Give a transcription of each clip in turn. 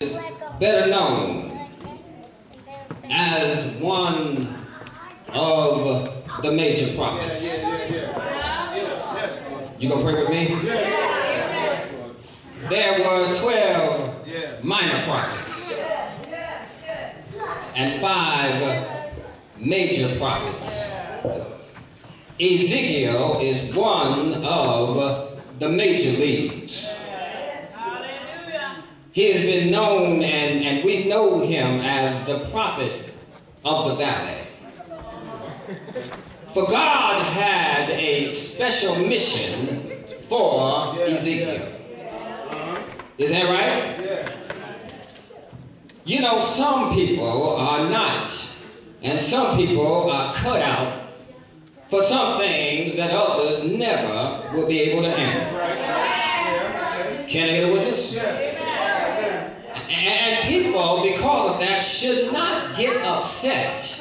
is better known as one of the major prophets. You gonna pray with me? There were 12 minor prophets and 5 major prophets. Ezekiel is one of the major leads. He has been known, and we know him as the prophet of the valley. For God had a special mission for Ezekiel. Is that right? You know, some people are not, and some people are cut out for some things that others never will be able to handle. Can I get a witness? And people, because of that, should not get upset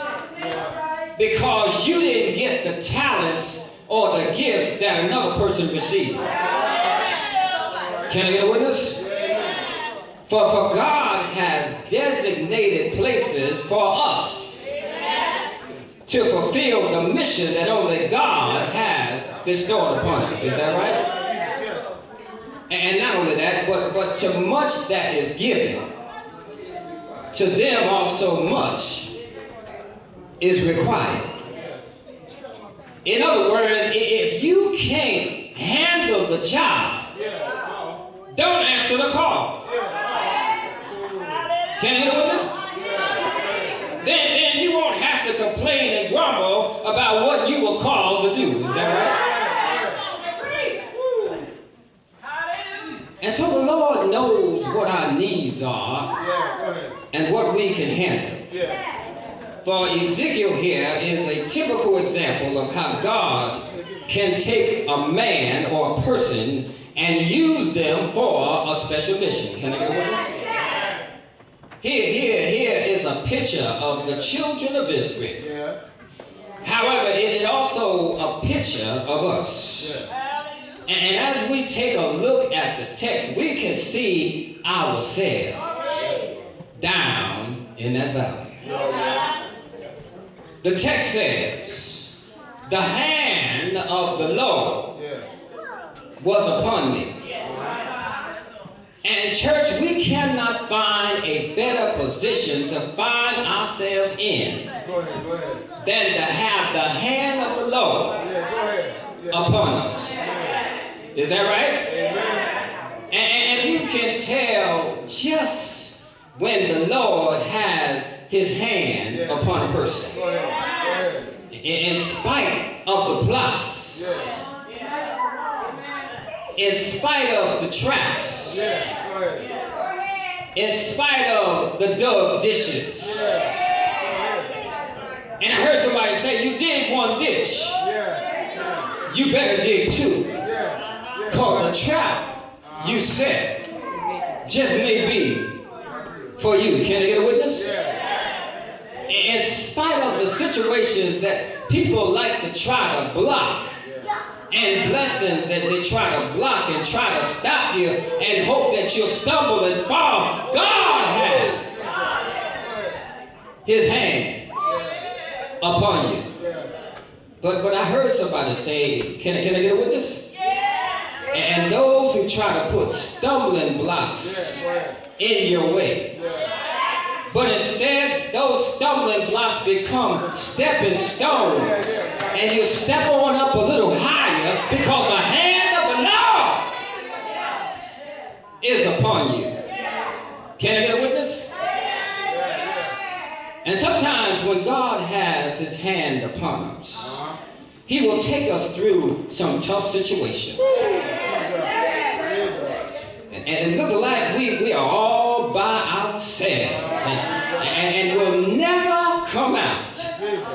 because you didn't get the talents or the gifts that another person received. Can I get a witness? For God has designated places for us to fulfill the mission that only God has bestowed upon us. Is that right? And not only that, but to much that is given, to them also much is required. In other words, if you can't handle the job, don't answer the call. Can you hear this? Then you won't have to complain and grumble about what you were called to do. Is that right? And so the Lord knows what our needs are and what we can handle. For Ezekiel here is a typical example of how God can take a man or a person and use them for a special mission. Can I get a witness? Here is a picture of the children of Israel. However, it is also a picture of us. And as we take a look at the text, we can see ourselves down in that valley. The text says, the hand of the Lord was upon me. And church, we cannot find a better position to find ourselves in than to have the hand of the Lord upon us. Is that right? And you can tell just when the Lord has his hand upon a person. In spite of the plots, in spite of the traps, in spite of the dug ditches. And I heard somebody say, you dig one ditch, you better dig two. Because the trap you set just may be for you. Can I get a witness? In spite of the situations that people like to try to block, and blessings that they try to block and try to stop you and hope that you'll stumble and fall, God has his hand upon you. But I heard somebody say, can I get a witness? And those who try to put stumbling blocks in your way, but instead those stumbling blocks become stepping stones, and you step on up a little higher because the hand of the Lord is upon you. Can I get a witness? And sometimes when God has his hand upon us, he will take us through some tough situations. And look like we are all by ourselves and will never come out.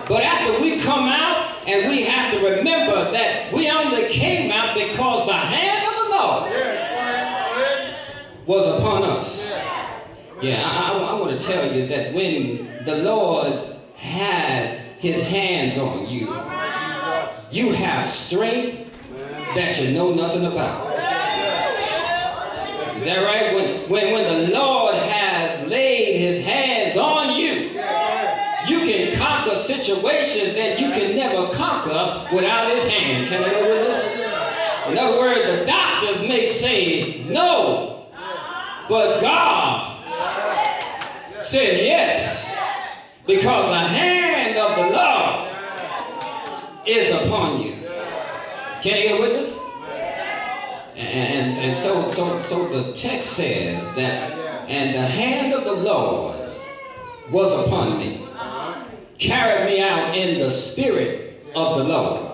But after we come out, and we have to remember that we only came out because the hand of the Lord was upon us. Yeah, I want to tell you that when the Lord has his hands on you, you have strength that you know nothing about. Is that right? When the Lord has lay his hands on you, you can conquer situations that you can never conquer without his hand. Can I go with this? In other words, the doctors may say no, but God says yes, because the hand of the Lord is upon you. Can you get a witness? And so the text says that, and the hand of the Lord was upon me, carried me out in the spirit of the Lord.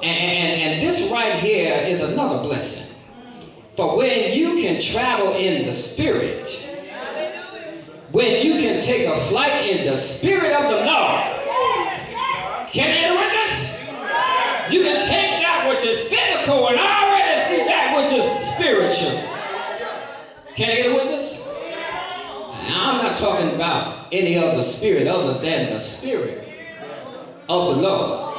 And this right here is another blessing. For when you can travel in the spirit, when you can take a flight in the spirit of the Lord, can you get a witness? You can take that which is physical and already see that which is spiritual. Can I get a witness? Now, I'm not talking about any other spirit other than the spirit of the Lord.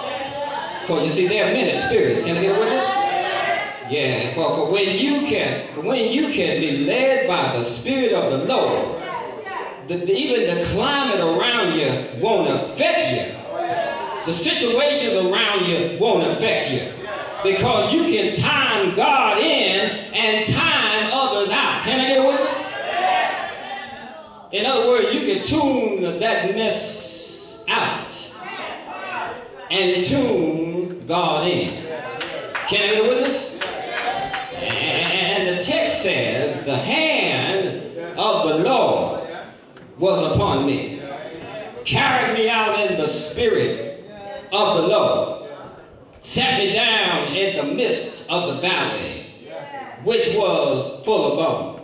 Because you see, there are many spirits. Can I get a witness? Yeah, for when you can be led by the spirit of the Lord, even the climate around you won't affect you. The situations around you won't affect you, because you can time God in and time others out. Can I get a witness? In other words, you can tune that mess out and tune God in. Can I get a witness? And the text says, the hand of the Lord was upon me, carried me out in the spirit of the Lord, sat me down in the midst of the valley, which was full of bones.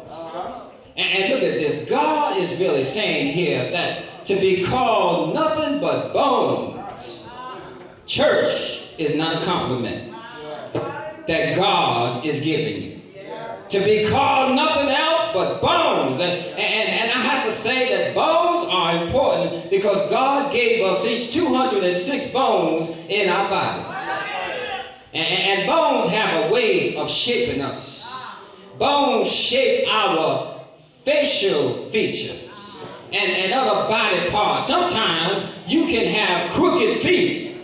And look at this. God is really saying here that to be called nothing but bones, church, is not a compliment that God is giving you. To be called nothing else but bones. And I have to say that bones are important, because God gave us each 206 bones in our bodies. And bones have a way of shaping us. Bones shape our facial features and other body parts. Sometimes you can have crooked feet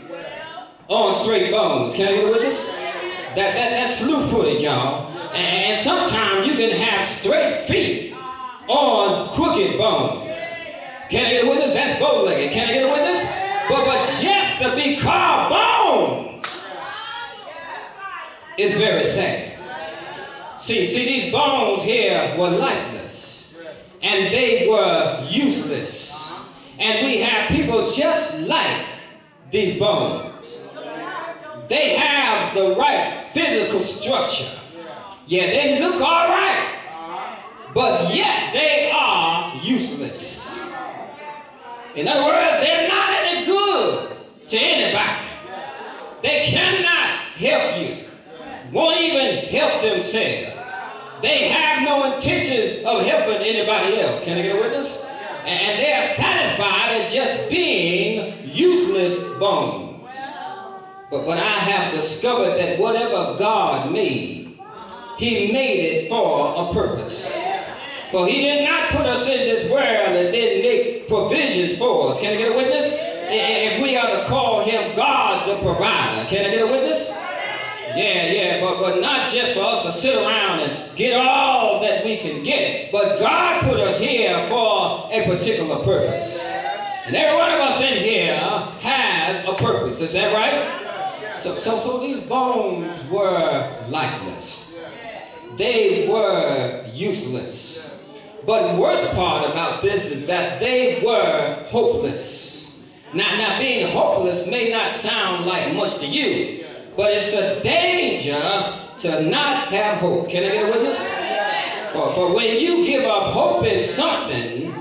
on straight bones. Can I get a witness? That's slew footage, y'all. And sometimes you can have straight feet on crooked bones. Can I get a witness? That's bow-legged. Can I get a witness? But just to be called bones is very sad. See, these bones here were lifeless, and they were useless. And we have people just like these bones. They have the right physical structure. Yeah, they look all right, but yet they are useless. In other words, they're not any good to anybody. They cannot help you, won't even help themselves. They have no intention of helping anybody else. Can I get a witness? And they are satisfied at just being useless bones. But I have discovered that whatever God made, He made it for a purpose. For He did not put us in this world and then make provisions for us. Can I get a witness? If we are to call Him God the provider. Can I get a witness? Yeah, but not just for us to sit around and get all that we can get. But God put us here for a particular purpose. And every one of us in here has a purpose. Is that right? So these bones were lifeless. They were useless. But the worst part about this is that they were hopeless. Now being hopeless may not sound like much to you, but it's a danger to not have hope. Can I get a witness? For when you give up hope in something,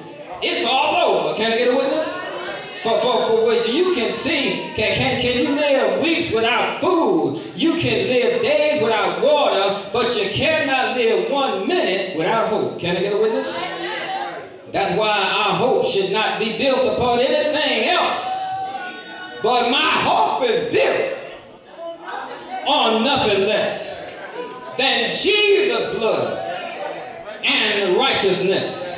it's all over. Can I get a witness? For which you can see, can you live weeks without food? You can live days without water, but you cannot live 1 minute without hope. Can I get a witness? That's why our hope should not be built upon anything else. But my hope is built on nothing less than Jesus' blood and righteousness.